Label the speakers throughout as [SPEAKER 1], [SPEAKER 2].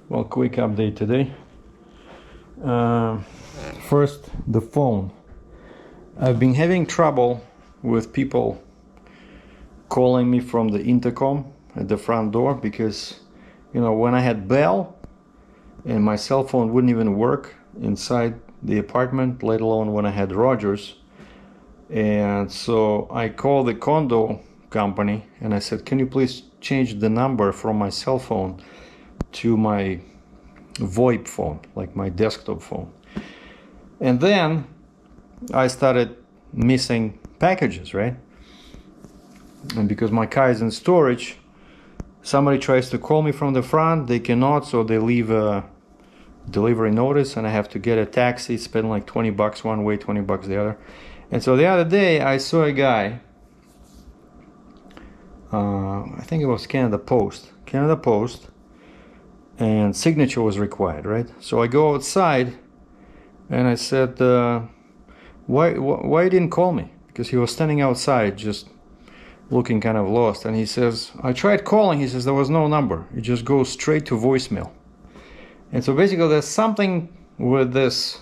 [SPEAKER 1] Well, quick update today. First, the phone. I've been having trouble with people calling me from the intercom at the front door because, when I had Bell and my cell phone wouldn't even work inside the apartment, let alone when I had Rogers. And so I called the condo company and I said, can you please change the number from my cell phone to my VoIP phone, like my desktop phone. And then I started missing packages, right? And because my car is in storage, somebody tries to call me from the front, they cannot, so they leave a delivery notice and I have to get a taxi, spend like $20 one way, $20 the other. And so the other day I saw a guy, I think it was Canada Post, and signature was required, right? So I go outside and I said, why you didn't call me? Because he was standing outside just looking kind of lost, and he says, I tried calling, he says there was no number, it just goes straight to voicemail. And so basically there's something with this,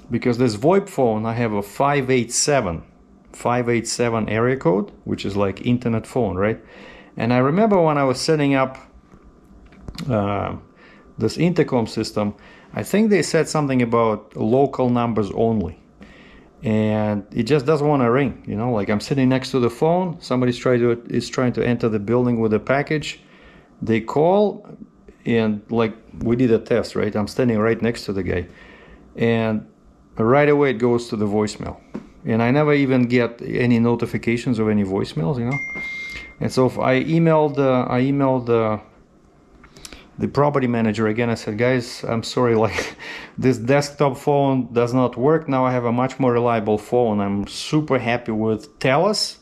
[SPEAKER 1] because this VoIP phone, I have a 587 area code, which is like internet phone, right? And I remember when I was setting up this intercom system, I think they said something about local numbers only, and it just doesn't want to ring. Like I'm sitting next to the phone, somebody's trying to enter the building with a package, they call, and like we did a test, right? I'm standing right next to the guy, and right away it goes to the voicemail, and I never even get any notifications of any voicemails, And so if I emailed the property manager again. I said, guys, I'm sorry, like this desktop phone does not work. Now I have a much more reliable phone. I'm super happy with Telus.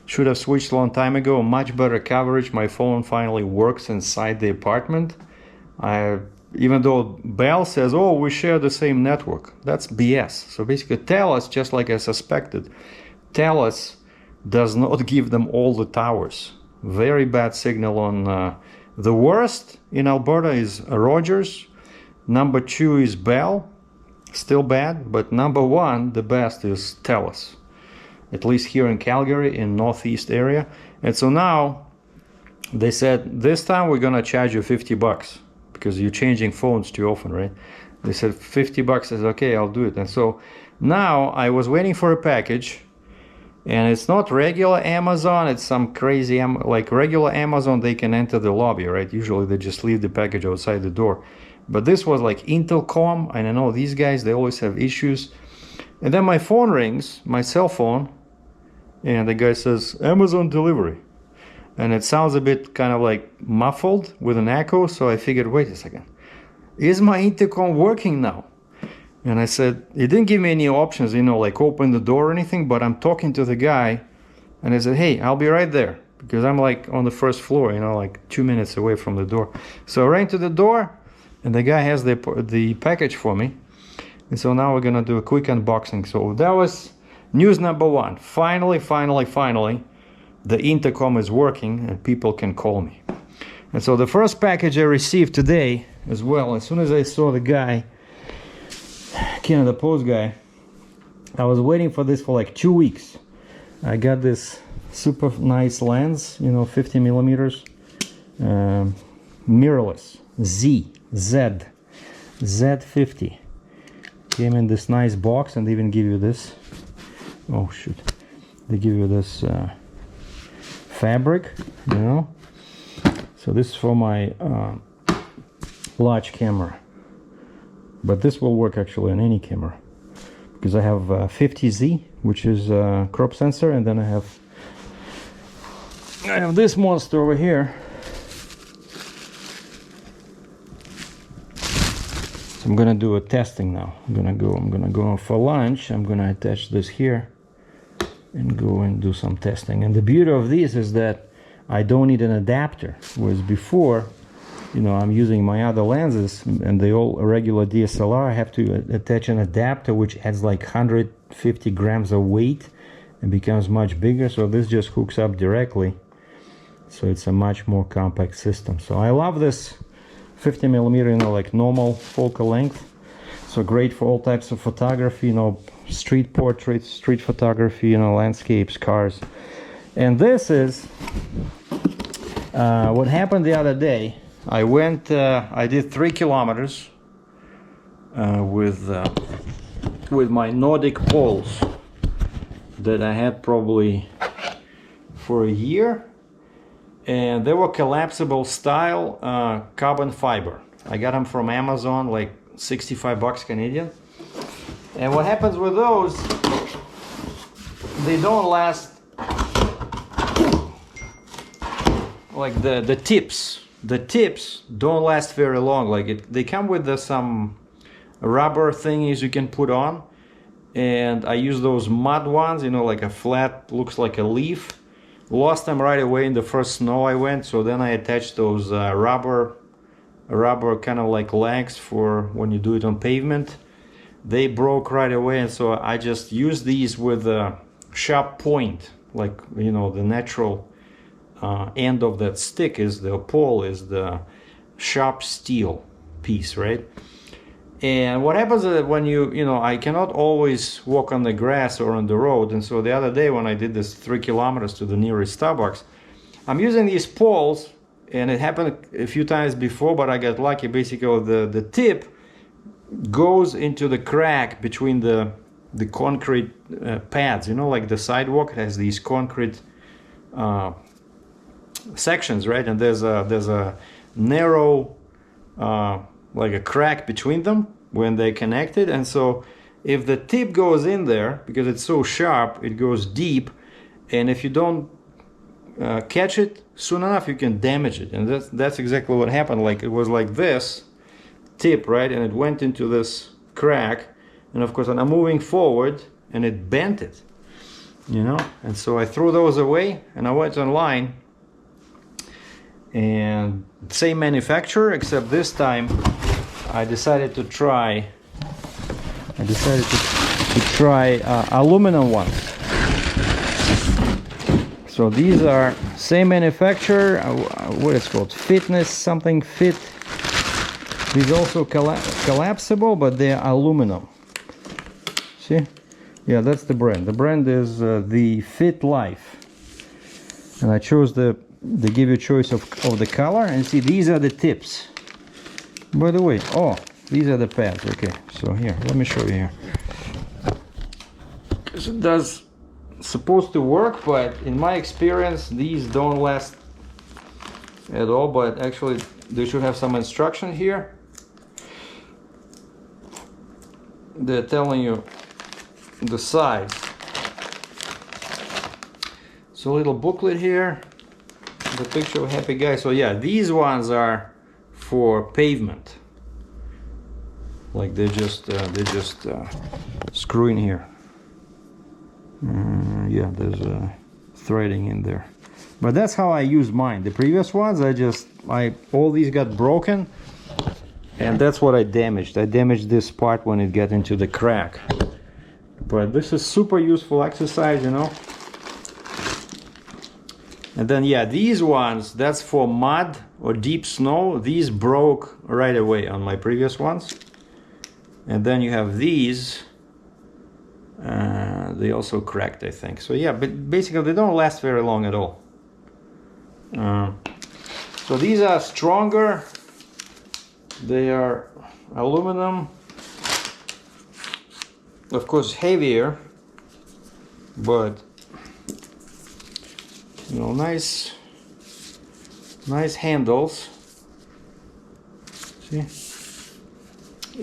[SPEAKER 1] Should have switched a long time ago. Much better coverage. My phone finally works inside the apartment. Even though Bell says, oh, we share the same network. That's BS. So basically Telus, just like I suspected, Telus does not give them all the towers. Very bad signal on the worst in Alberta is Rogers. Number 2 is Bell, still bad, but number 1, the best, is Telus. At least here in Calgary, in northeast area. And so now they said, this time we're gonna charge you $50 because you're changing phones too often, right? They said $50. I said, okay, I'll do it. And so now I was waiting for a package, and it's not regular Amazon, it's some crazy, like regular Amazon, they can enter the lobby, right? Usually they just leave the package outside the door. But this was like Intelcom, and I know these guys, they always have issues. And then my phone rings, my cell phone, and the guy says, Amazon delivery. And it sounds a bit kind of like muffled with an echo, so I figured, wait a second, is my intercom working now? And I said, it didn't give me any options, like open the door or anything, but I'm talking to the guy, and I said, hey, I'll be right there, because I'm like on the first floor, like 2 minutes away from the door. So I ran to the door, and the guy has the package for me. And so now we're gonna do a quick unboxing. So that was news number 1. Finally, the intercom is working and people can call me. And so the first package I received today as well, as soon as I saw the guy, Canada Post guy, I was waiting for this for like 2 weeks. I got this super nice lens, 50 millimeters, mirrorless, Z50. Came in this nice box, and they even give you this, oh shoot, they give you this fabric, so this is for my large camera. But this will work actually on any camera, because I have 50Z, which is a crop sensor, and then I have this monster over here. So I'm gonna do a testing now. I'm gonna go for lunch. I'm gonna attach this here and go and do some testing. And the beauty of this is that I don't need an adapter, whereas before, I'm using my other lenses and they all regular DSLR. I have to attach an adapter which adds like 150 grams of weight and becomes much bigger. So this just hooks up directly. So it's a much more compact system. So I love this 50 millimeter, you know, like normal focal length. So great for all types of photography, you know, street portraits, street photography, you know, landscapes, cars. And this is what happened the other day. I went, I did 3 kilometers with my Nordic poles that I had probably for a year, and they were collapsible style carbon fiber. I got them from Amazon, like 65 bucks Canadian. And what happens with those, they don't last, like the tips don't last very long. Like they come with some rubber thingies you can put on, and I use those mud ones, you know, like a flat, looks like a leaf. Lost them right away in the first snow I went, so then I attached those rubber kind of like legs for when you do it on pavement. They broke right away, and so I just used these with a sharp point, like, you know, the natural end of that stick is the pole, is the sharp steel piece, right? And what happens is that when you know, I cannot always walk on the grass or on the road, and so the other day when I did this 3 kilometers to the nearest Starbucks, I'm using these poles, and it happened a few times before, but I got lucky. Basically, the tip goes into the crack between the concrete pads, you know, like the sidewalk has these concrete sections, right? And there's a narrow like a crack between them when they're connected, and so if the tip goes in there, because it's so sharp, it goes deep, and if you don't catch it soon enough, you can damage it. And that's exactly what happened. Like it was like this tip, right, and it went into this crack, and of course, and I'm moving forward, and it bent it, you know. And so I threw those away, and I went online, and same manufacturer, except this time I decided to try aluminum ones. So these are same manufacturer, what is called, Fitness something fit. These also collapsible, but they're aluminum. See? Yeah, that's the brand. The brand is the Fit Life. And I chose they give you a choice of the color, and see, these are the tips. By the way, oh, these are the pads. Okay, so here, let me show you here. So it does supposed to work, but in my experience, these don't last at all. But actually, they should have some instruction here. They're telling you the size. So a little booklet here, the picture of happy guy. So yeah, these ones are for pavement. Like they just screw in here. Yeah, there's threading in there. But that's how I use mine. The previous ones, all these got broken, and that's what I damaged. I damaged this part when it got into the crack. But this is super useful exercise, you know. And then yeah, these ones, that's for mud or deep snow. These broke right away on my previous ones. And then you have these, they also cracked, I think. So yeah, but basically they don't last very long at all. So these are stronger. They are aluminum, of course heavier, but you know, nice handles. See?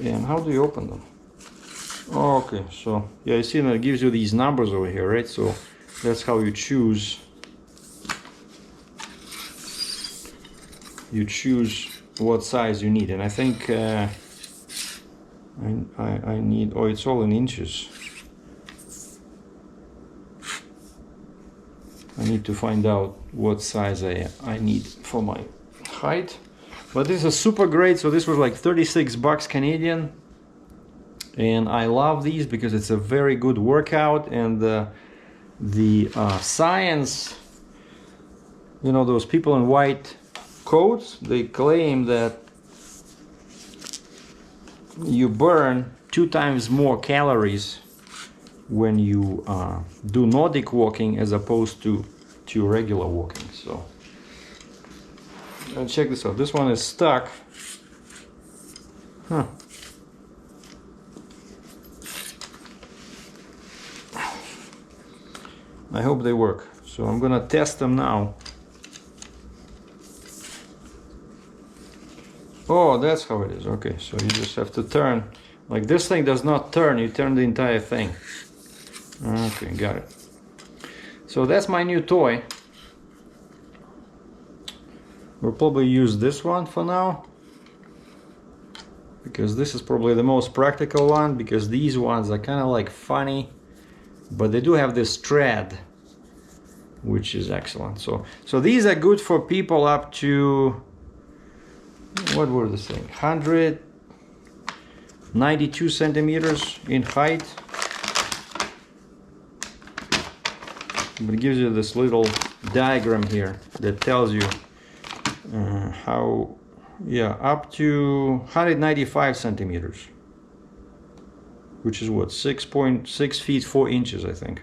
[SPEAKER 1] And how do you open them? Oh, okay, so yeah, you see that it gives you these numbers over here, right? So that's how you choose. You choose what size you need, and I think I need. Oh, it's all in inches. I need to find out what size I need for my height. But this is super great. So this was like 36 bucks Canadian, and I love these because it's a very good workout. And the science, you know, those people in white coats, they claim that you burn 2 times more calories when you do Nordic walking as opposed to regular walking. So check this out. This one is stuck. Huh. I hope they work. So I'm gonna test them now. Oh, that's how it is. Okay, so you just have to turn. Like, this thing does not turn, you turn the entire thing. Okay, got it. So that's my new toy. We'll probably use this one for now, because this is probably the most practical one, because these ones are kind of like funny, but they do have this tread, which is excellent. So these are good for people up to, what were the thing, 192 centimeters in height. It gives you this little diagram here that tells you how, yeah, up to 195 centimeters, which is what, 6.6 feet 4 inches, I think.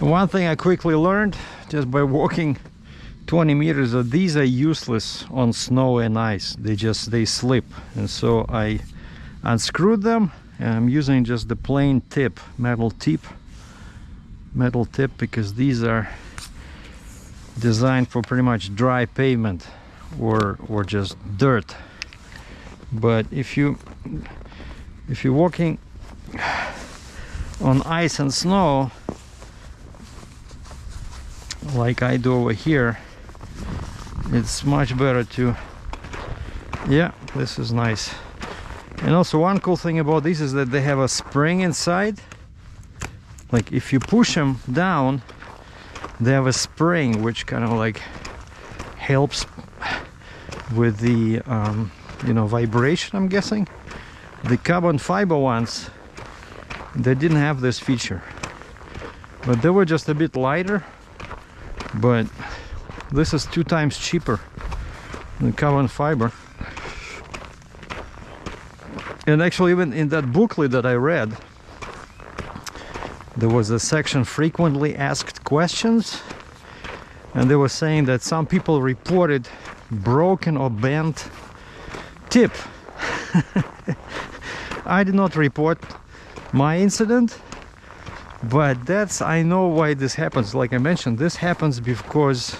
[SPEAKER 1] One thing I quickly learned just by walking 20 meters, that these are useless on snow and ice. They slip, and so I unscrewed them, and I'm using just the plain tip, metal tip, because these are designed for pretty much dry pavement or just dirt. But if you're walking on ice and snow like I do over here, it's much better to, yeah, this is nice. And also one cool thing about this is that they have a spring inside. Like, if you push them down, they have a spring which kind of like helps with the you know, vibration, I'm guessing. The carbon fiber ones, they didn't have this feature, but they were just a bit lighter. But this is 2 times cheaper than carbon fiber. And actually, even in that booklet that I read, there was a section frequently asked questions, and they were saying that some people reported broken or bent tip. I did not report my incident, but that's, I know why this happens. Like I mentioned, this happens because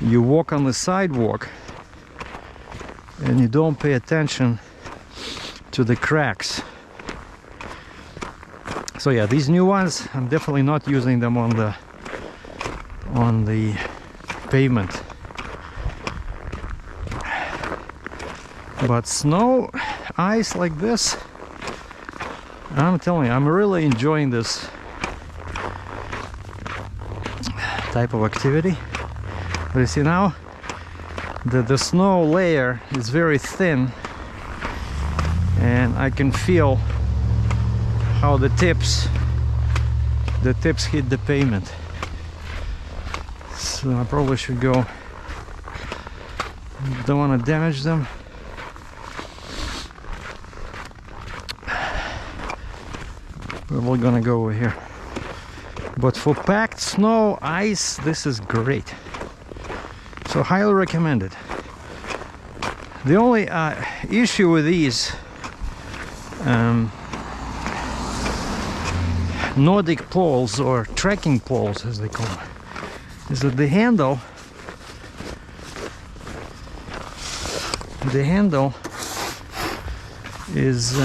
[SPEAKER 1] you walk on the sidewalk and you don't pay attention to the cracks. So yeah, these new ones, I'm definitely not using them on the pavement. But snow, ice like this, I'm telling you, I'm really enjoying this type of activity. But you see now, the snow layer is very thin, and I can feel how the tips hit the pavement. So I probably should go, don't want to damage them. We're gonna go over here. But for packed snow, ice, this is great. So highly recommended. The only issue with these Nordic poles, or trekking poles as they call them, is that the handle is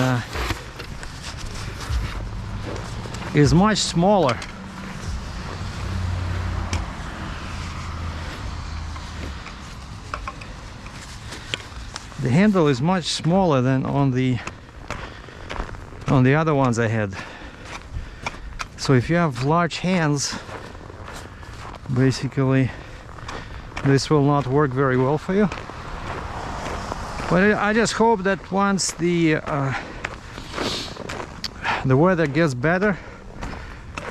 [SPEAKER 1] much smaller. The handle is much smaller than on the other ones I had. So if you have large hands, basically this will not work very well for you. But I just hope that once the weather gets better,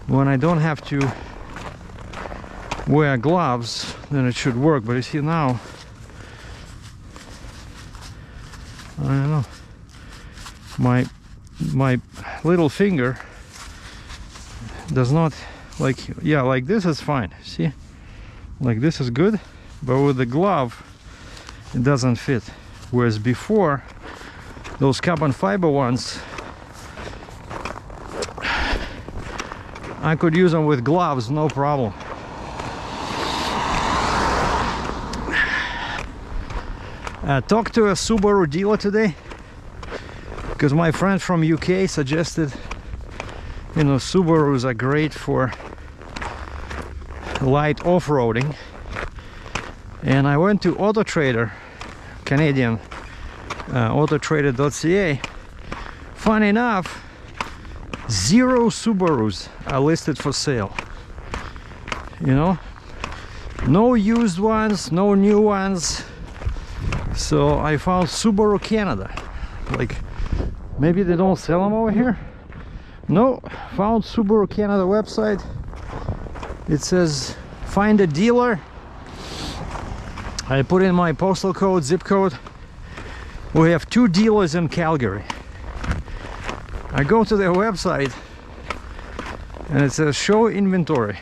[SPEAKER 1] when I don't have to wear gloves, then it should work. But you see now, I don't know, my little finger does not, like, yeah, like this is fine, see, like this is good, but with the glove it doesn't fit. Whereas before, those carbon fiber ones, I could use them with gloves, no problem. Talked to a Subaru dealer today because my friend from UK suggested, you know, Subarus are great for light off-roading, and I went to Auto Trader, Canadian, autotrader.ca. Funny enough, 0 Subarus are listed for sale. You know, no used ones, no new ones. So I found Subaru Canada. Like, maybe they don't sell them over here. No, found Subaru Canada website. It says find a dealer. I put in my postal code, zip code. We have 2 dealers in Calgary. I go to their website and it says show inventory.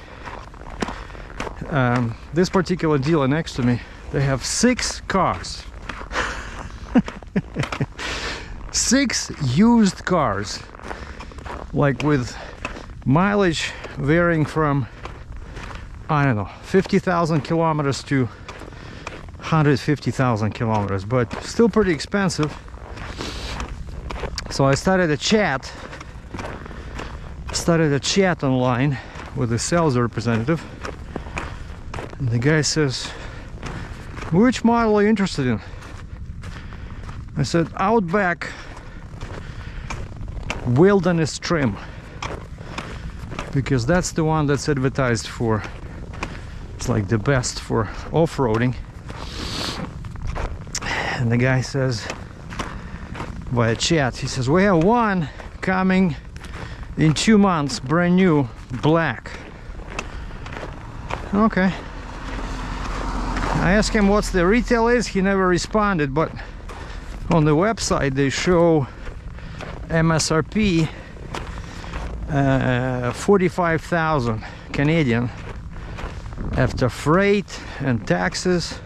[SPEAKER 1] This particular dealer next to me, they have 6 cars. 6 used cars, like with mileage varying from, I don't know, 50,000 kilometers to 150,000 kilometers, but still pretty expensive. So I started a chat online with a sales representative, and the guy says, which model are you interested in? I said Outback Wilderness Trim, because that's the one that's advertised for, it's like the best for off-roading. And the guy says via chat, he says, we have one coming in 2 months, brand new, black. Okay. I asked him what's the retail is, he never responded, but on the website they show MSRP 45,000 Canadian after freight and taxes.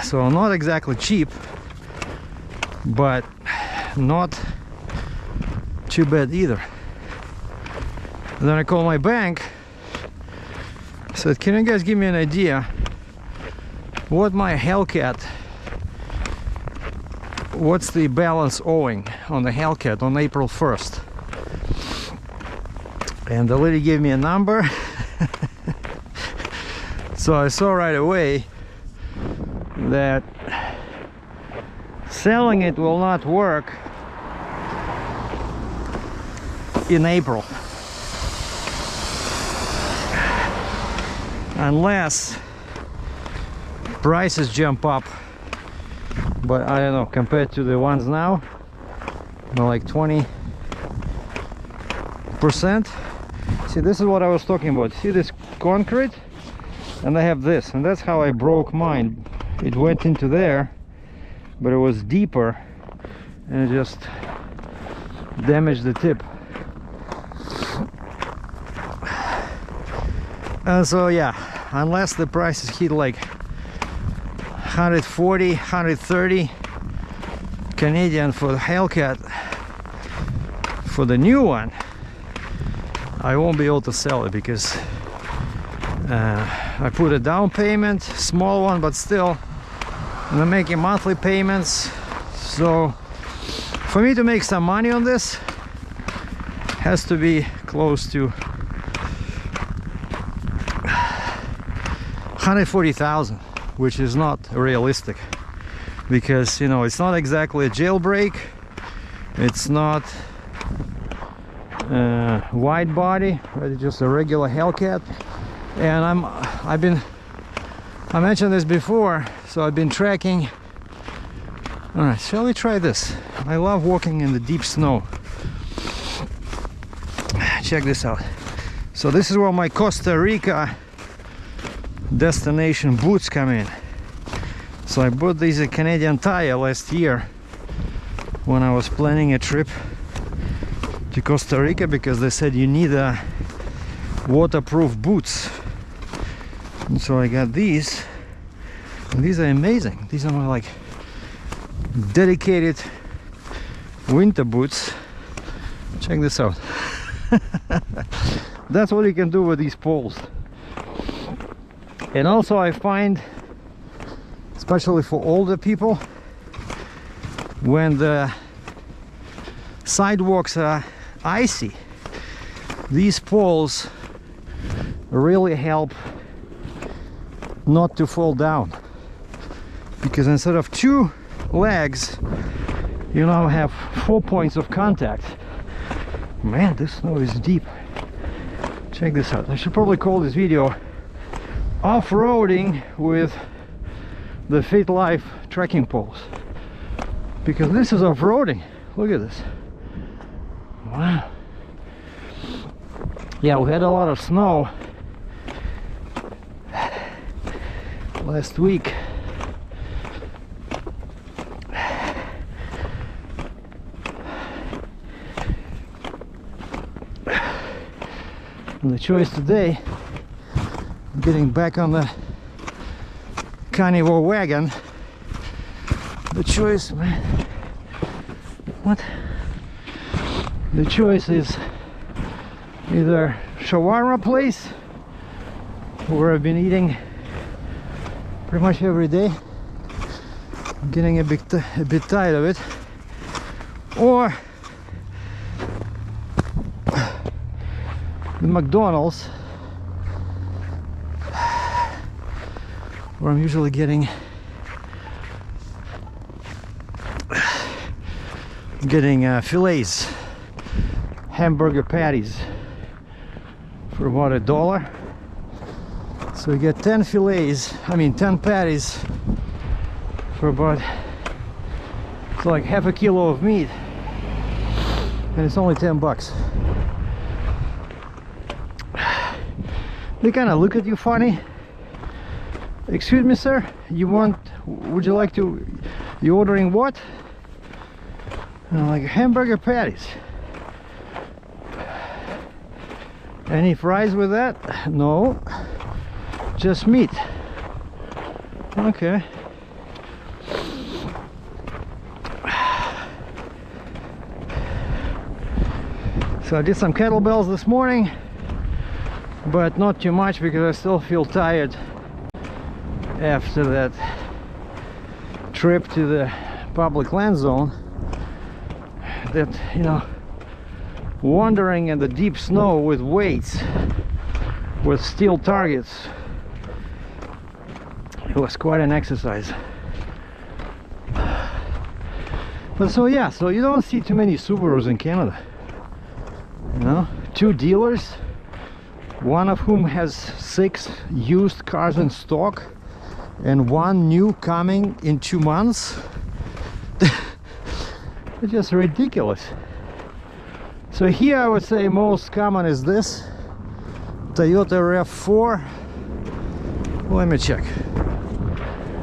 [SPEAKER 1] So not exactly cheap, but not too bad either. And then I called my bank, said, can you guys give me an idea what my Hellcat, what's the balance owing on the Hellcat on April 1st? And the lady gave me a number. So I saw right away that selling it will not work in April unless prices jump up, but I don't know, compared to the ones now, like 20%. See, this is what I was talking about. See this concrete, and I have this, and that's how I broke mine. It went into there, but it was deeper, and it just damaged the tip. And so yeah, unless the prices hit like 140, 130 Canadian for the Hellcat for the new one, I won't be able to sell it because I put a down payment, small one, but still I'm making monthly payments. So for me to make some money on this, has to be close to 140,000, which is not realistic, because you know it's not exactly a jailbreak, it's not wide body, right? It's just a regular Hellcat. And I mentioned this before, so I've been tracking. All right, shall we try this? I love walking in the deep snow. Check this out. So this is where my Costa Rica destination boots come in. So I bought these at Canadian Tire last year when I was planning a trip to Costa Rica, because they said you need a waterproof boots. And so I got these, and these are amazing. These are my like dedicated winter boots. Check this out. That's what you can do with these poles. And also I find, especially for older people, when the sidewalks are icy, these poles really help not to fall down, because instead of 2 legs you now have 4 points of contact. Man, this snow is deep. Check this out. I should probably call this video off-roading with the Fit Life trekking poles, because this is off-roading. Look at this. Wow. Yeah, we had a lot of snow last week. And the choice today, getting back on the carnivore wagon, the choice, man, what? The choice is either shawarma place, where I've been eating pretty much every day, I'm getting a bit tired of it, or the McDonald's, where I'm usually getting fillets, hamburger patties for about $1. So you get 10 fillets, 10 patties for about, it's like half a kilo of meat, and it's only $10. They kind of look at you funny. Excuse me, sir, would you like to, you ordering what? Like hamburger patties. Any fries with that? No, just meat. Okay. So I did some kettlebells this morning, but not too much, because I still feel tired after that trip to the public land zone. That, you know, wandering in the deep snow with weights, with steel targets, it was quite an exercise. But so yeah, so you don't see too many Subarus in Canada, you know. 2 dealers, one of whom has 6 used cars in stock, and 1 new coming in 2 months. It's just ridiculous. So here I would say most common is this Toyota RAV4. Let me check.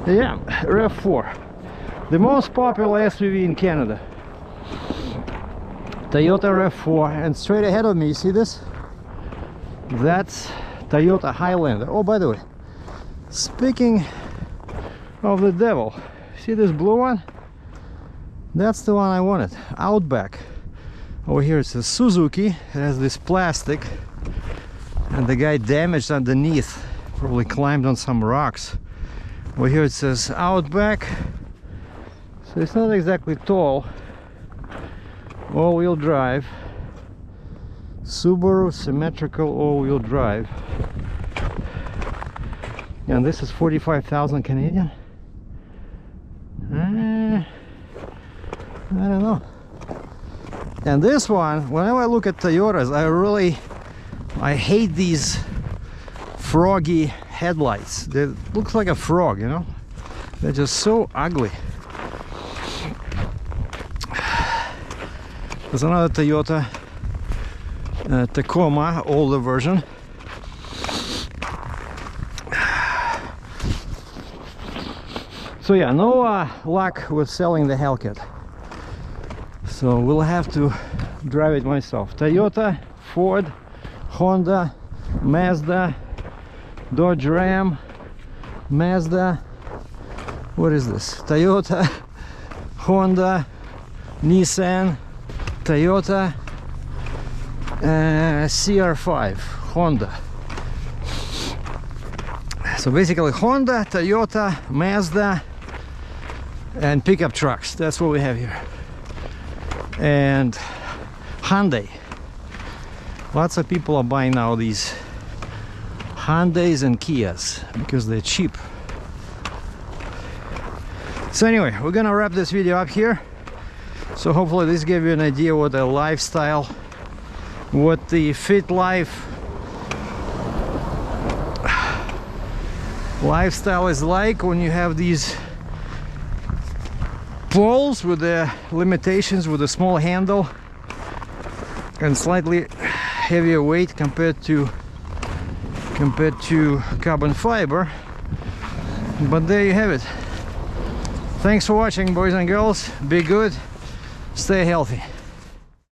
[SPEAKER 1] Yeah, RAV4, the most popular SUV in Canada. Toyota RAV4, and straight ahead of me, you see this? That's Toyota Highlander. Oh, by the way, speaking of the devil, see this blue one? That's the one I wanted. Outback. Over here it's a Suzuki. It has this plastic, and the guy damaged underneath, probably climbed on some rocks. Over here it says Outback, so it's not exactly tall. All-wheel drive, Subaru symmetrical all-wheel drive, and this is 45,000 Canadian. I don't know. And this one, whenever I look at Toyotas, I hate these froggy headlights. They looks like a frog, you know. They're just so ugly. There's another Toyota Tacoma, older version. So yeah, no luck with selling the Hellcat. So we'll have to drive it myself. Toyota, Ford, Honda, Mazda, Dodge Ram, Mazda. What is this? Toyota, Honda, Nissan, Toyota, CR5, Honda. So basically Honda, Toyota, Mazda, and pickup trucks. That's what we have here. And Hyundai. Lots of people are buying now these Hyundais and Kias because they're cheap. So anyway, we're gonna wrap this video up here. So hopefully this gave you an idea what the lifestyle, what the fit lifestyle is like when you have these poles with the limitations, with a small handle and slightly heavier weight compared to carbon fiber. But there you have it. Thanks for watching, boys and girls. Be good, stay healthy.